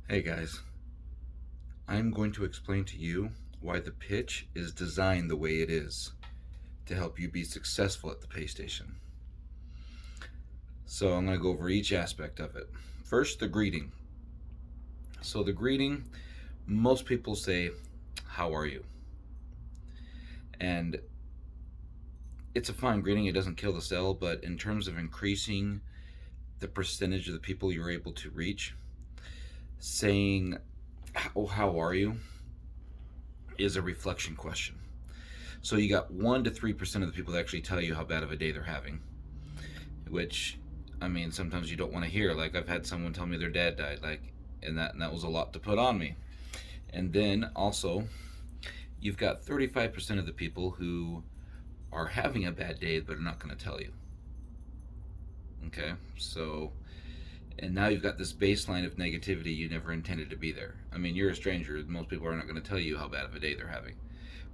Hey guys, I'm going to explain to you why the pitch is designed the way it is to help you be successful at the pay station. So I'm going to go over each aspect of it. First, the greeting. So the greeting, most people say, "How are you?" And it's a fine greeting. It doesn't kill the sale, but in terms of increasing the percentage of the people you're able to reach, saying, "Oh, how are you?" is a reflection question. So you got 1 to 3% of the people that actually tell you how bad of a day they're having, which, I mean, sometimes you don't want to hear. Like I've had someone tell me their dad died, and that was a lot to put on me. And then also, you've got 35% of the people who are having a bad day but are not going to tell you. Okay, so and now you've got this baseline of negativity you never intended to be there. I mean, you're a stranger. Most people are not going to tell you how bad of a day they're having,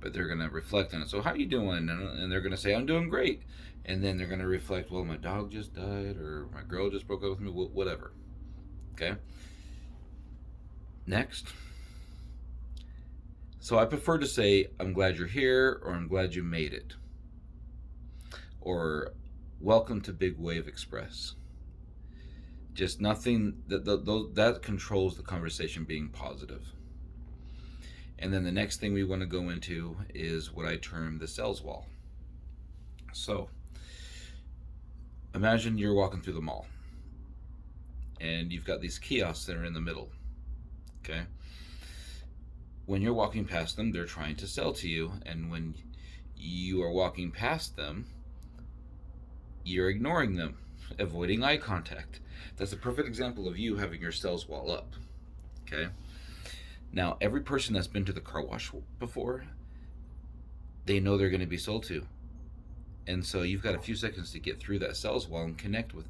but they're going to reflect on it. So, how are you doing? And they're going to say, "I'm doing great." And then they're going to reflect, "Well, my dog just died, or my girl just broke up with me, whatever." Okay. Next. So, I prefer to say, "I'm glad you're here," or "I'm glad you made it," or "Welcome to Big Wave Express." Just nothing that controls the conversation being positive. And then the next thing we want to go into is what I term the sales wall. So imagine you're walking through the mall and you've got these kiosks that are in the middle. Okay. When you're walking past them, they're trying to sell to you. And when you are walking past them, you're ignoring them, avoiding eye contact. That's a perfect example of you having your sales wall up. Okay. Now, every person that's been to the car wash before, they know they're going to be sold to. And so you've got a few seconds to get through that sales wall and connect with,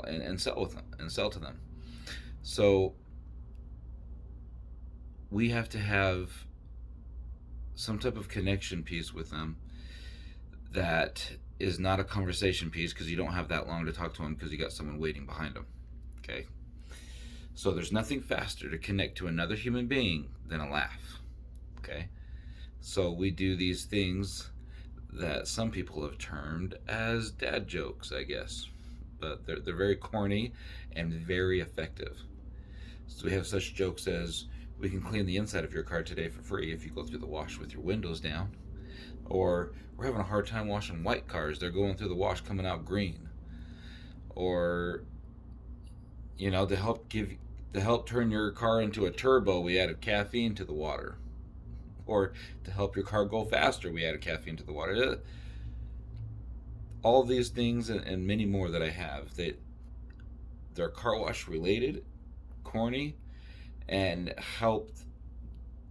and sell with them and sell to them. So we have to have some type of connection piece with them that is not a conversation piece because you don't have that long to talk to them because you got someone waiting behind them. Okay. So there's nothing faster to connect to another human being than a laugh. Okay. So we do these things that some people have termed as dad jokes, I guess. But they're very corny and very effective. So we have such jokes as, "We can clean the inside of your car today for free if you go through the wash with your windows down." Or, "We're having a hard time washing white cars. They're going through the wash coming out green." Or, to help turn your car into a turbo, we added caffeine to the water. Or to help your car go faster, we added caffeine to the water. All these things and many more that I have, they're car wash related, corny, and help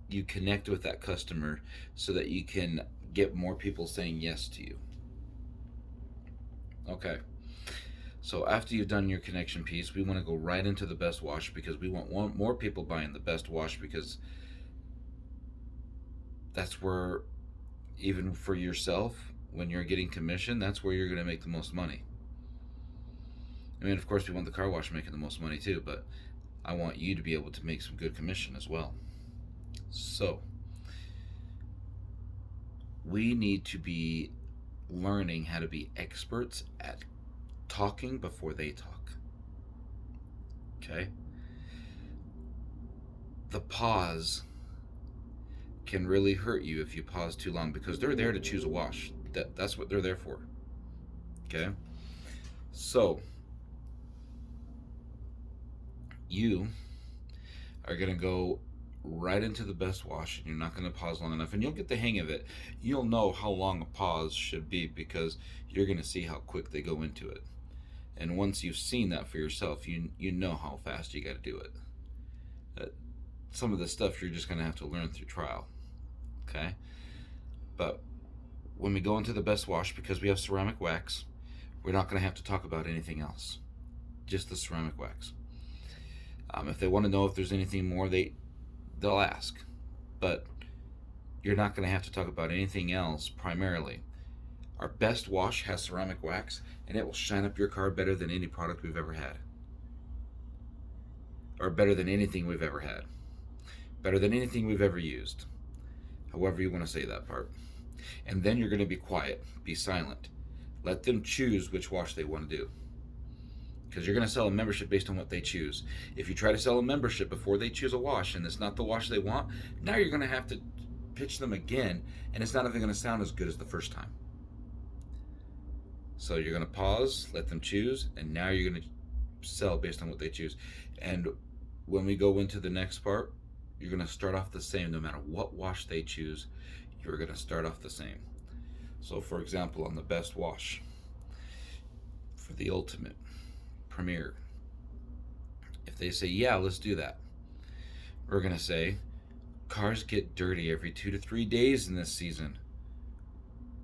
you connect with that customer so that you can get more people saying yes to you. Okay. So after you've done your connection piece, we want to go right into the best wash because we want more people buying the best wash because that's where, even for yourself, when you're getting commission, that's where you're going to make the most money. I mean, of course, we want the car wash making the most money too, but I want you to be able to make some good commission as well. So, we need to be learning how to be experts at talking before they talk. Okay? The pause can really hurt you if you pause too long because they're there to choose a wash. That's what they're there for. Okay? So, you are going to go right into the best wash and you're not going to pause long enough and you'll get the hang of it. You'll know how long a pause should be because you're going to see how quick they go into it. And once you've seen that for yourself, you know how fast you got to do it. Some of the stuff you're just going to have to learn through trial. Okay? But when we go into the best wash, because we have ceramic wax, we're not going to have to talk about anything else. Just the ceramic wax. If they want to know if there's anything more, they'll ask. But you're not going to have to talk about anything else primarily. Our best wash has ceramic wax, and it will shine up your car better than any product we've ever had. or better than anything we've ever had, better than anything we've ever used, however you want to say that part. And then you're going to be quiet, be silent. Let them choose which wash they want to do. Because you're going to sell a membership based on what they choose. If you try to sell a membership before they choose a wash and it's not the wash they want, now you're going to have to pitch them again, and it's not even going to sound as good as the first time. So you're going to pause, let them choose, and now you're going to sell based on what they choose. And when we go into the next part, you're going to start off the same. No matter what wash they choose, you're going to start off the same. So for example, on the best wash for the ultimate premier, if they say, yeah, let's do that, we're going to say, cars get dirty every 2 to 3 days in this season.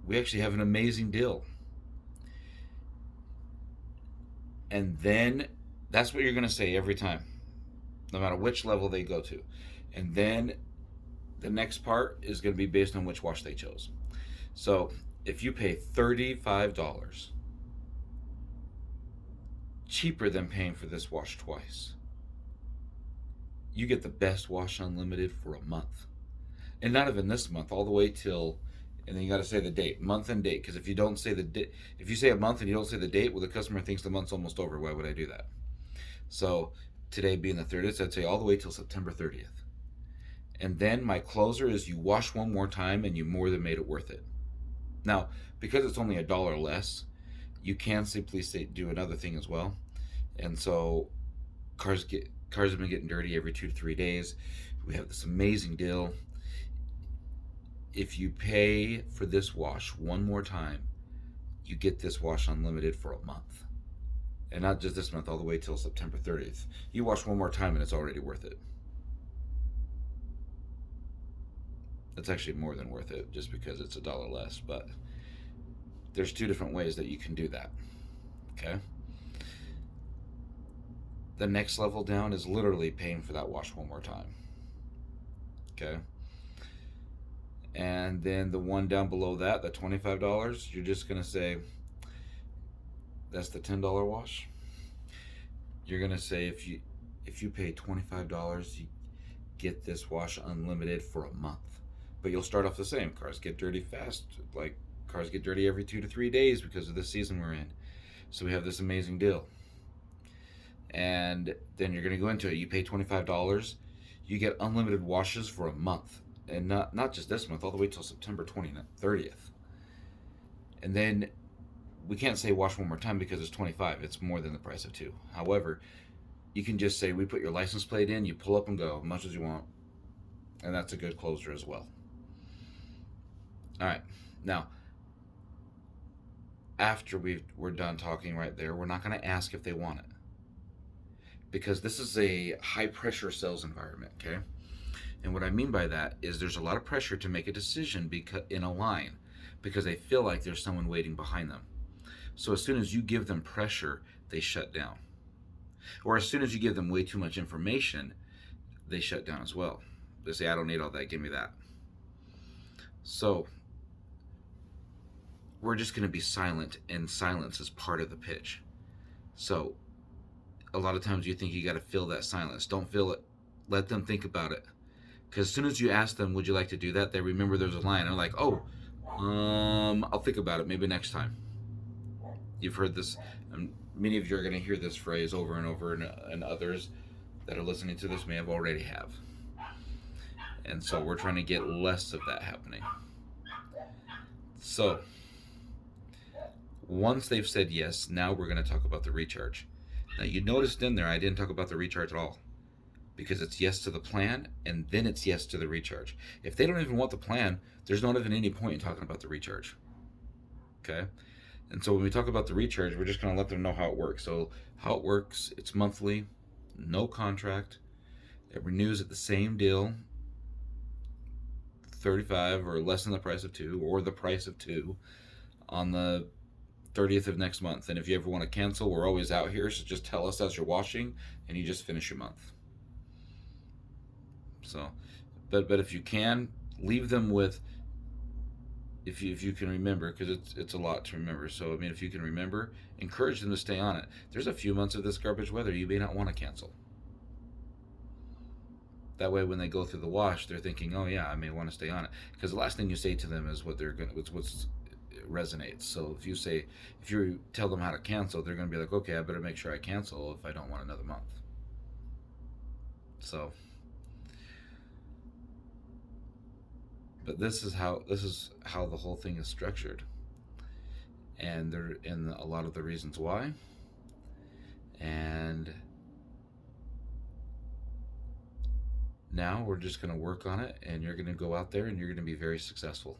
We actually have an amazing deal. And then that's what you're going to say every time, no matter which level they go to. And then the next part is going to be based on which wash they chose. So if you pay $35, cheaper than paying for this wash twice, you get the best wash unlimited for a month. And not even this month, all the way till, and then you got to say the date, month and date. Because if you don't say the date, if you say a month and you don't say the date, well, the customer thinks the month's almost over. Why would I do that? So today being the 30th, I'd say all the way till September 30th. And then my closer is you wash one more time and you more than made it worth it. Now, because it's only $1 less, you can simply say do another thing as well. And so cars have been getting dirty every 2 to 3 days. We have this amazing deal. If you pay for this wash one more time, you get this wash unlimited for a month. And not just this month, all the way till September 30th. You wash one more time and it's already worth it. It's actually more than worth it just because it's $1 less, but there's 2 different ways that you can do that. Okay? The next level down is literally paying for that wash one more time. Okay? And then the one down below that, the $25, you're just going to say, that's the $10 wash. You're going to say if you pay $25, you get this wash unlimited for a month. But you'll start off the same. Cars get dirty fast. Like, cars get dirty every 2 to 3 days because of the season we're in. So we have this amazing deal. And then you're going to go into it. You pay $25, you get unlimited washes for a month. And not just this month, all the way till September 30th. And then we can't say wash one more time because it's $25. It's more than the price of 2. However, you can just say we put your license plate in, you pull up and go as much as you want. And that's a good closer as well. All right. Now, after we're done talking right there, we're not going to ask if they want it. Because this is a high pressure sales environment, okay? And what I mean by that is there's a lot of pressure to make a decision in a line because they feel like there's someone waiting behind them. So as soon as you give them pressure, they shut down. Or as soon as you give them way too much information, they shut down as well. They say, I don't need all that, give me that. So we're just going to be silent, and silence is part of the pitch. So a lot of times you think you got to fill that silence. Don't fill it. Let them think about it. Because as soon as you ask them, would you like to do that? They remember there's a line. They're like, oh, I'll think about it. Maybe next time. You've heard this. Many of you are going to hear this phrase over and over, and others that are listening to this may have already have. And so we're trying to get less of that happening. So once they've said yes, now we're going to talk about the recharge. Now you noticed in there I didn't talk about the recharge at all. Because it's yes to the plan, and then it's yes to the recharge. If they don't even want the plan, there's not even any point in talking about the recharge. Okay? And so when we talk about the recharge, we're just going to let them know how it works. So how it works, it's monthly, no contract. It renews at the same deal, $35 or less than the price of 2, or the price of 2 on the 30th of next month. And if you ever want to cancel, we're always out here, so just tell us as you're washing, and you just finish your month. So, but if you can, leave them with, if you can remember, because it's a lot to remember. So I mean, if you can remember, encourage them to stay on it. There's a few months of this garbage weather you may not want to cancel. That way, when they go through the wash, they're thinking, "Oh yeah, I may want to stay on it." Because the last thing you say to them is what they're gonna, what's resonates. So if you tell them how to cancel, they're gonna be like, "Okay, I better make sure I cancel if I don't want another month." So, but this is how the whole thing is structured, and there in a lot of the reasons why, and now we're just going to work on it, and you're going to go out there and you're going to be very successful.